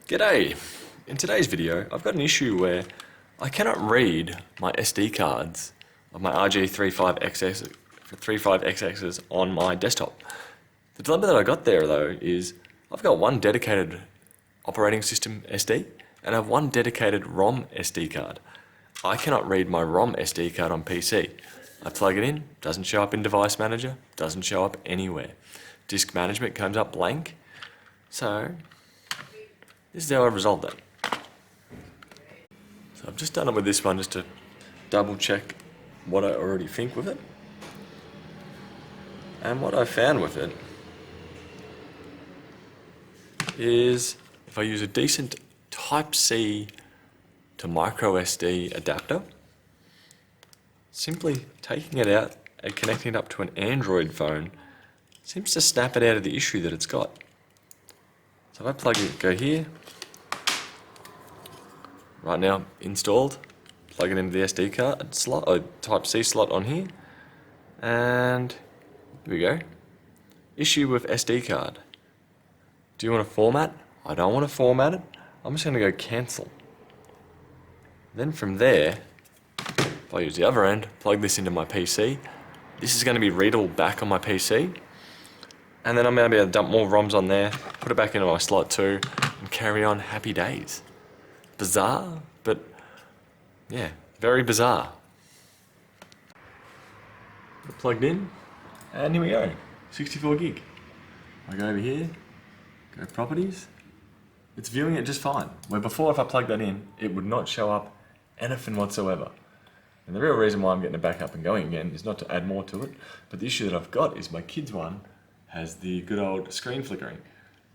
G'day! In today's video, I've got an issue where I cannot read my SD cards of my RG35xx's on my desktop. The dilemma that I got there though is I've got one dedicated operating system SD and I have one dedicated ROM SD card. I cannot read my ROM SD card on PC. I plug it in, doesn't show up in Device Manager, doesn't show up anywhere. Disk management comes up blank. So this is how I've resolved that. So I've just done it with this one just to double check what I already think with it. And what I found with it is if I use a decent Type-C to micro SD adapter, simply taking it out and connecting it up to an Android phone seems to snap it out of the issue that it's got. So if I plug it, go here, right now installed, plug it into the SD card slot, or Type-C slot on here, and here we go. Issue with SD card. Do you want to format? I don't want to format it. I'm just going to go cancel. Then from there, if I use the other end, plug this into my PC, this is going to be readable back on my PC, and then I'm going to be able to dump more ROMs on there, put it back into my slot too, and carry on happy days. Bizarre, but yeah, very bizarre. Plugged in, and here we go, 64 gig. I go over here, go properties, it's viewing it just fine. Where before if I plugged that in, it would not show up anything whatsoever. And the real reason why I'm getting it back up and going again is not to add more to it, but the issue that I've got is my kids one has the good old screen flickering.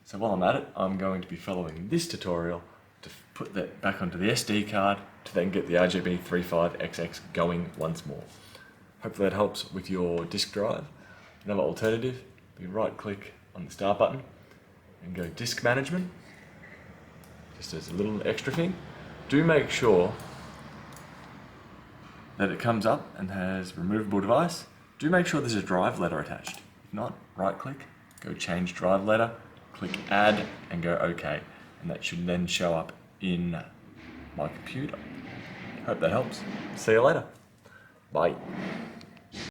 So while I'm at it, I'm going to be following this tutorial to put that back onto the SD card to then get the RG35xx going once more. Hopefully that helps with your disk drive. Another alternative, you right click on the start button and go disk management, just as a little extra thing. Do make sure that it comes up and has removable device. Do make sure there's a drive letter attached. If not, right click, go change drive letter, click add and go OK. And that should then show up in my computer. Hope that helps. See you later. Bye.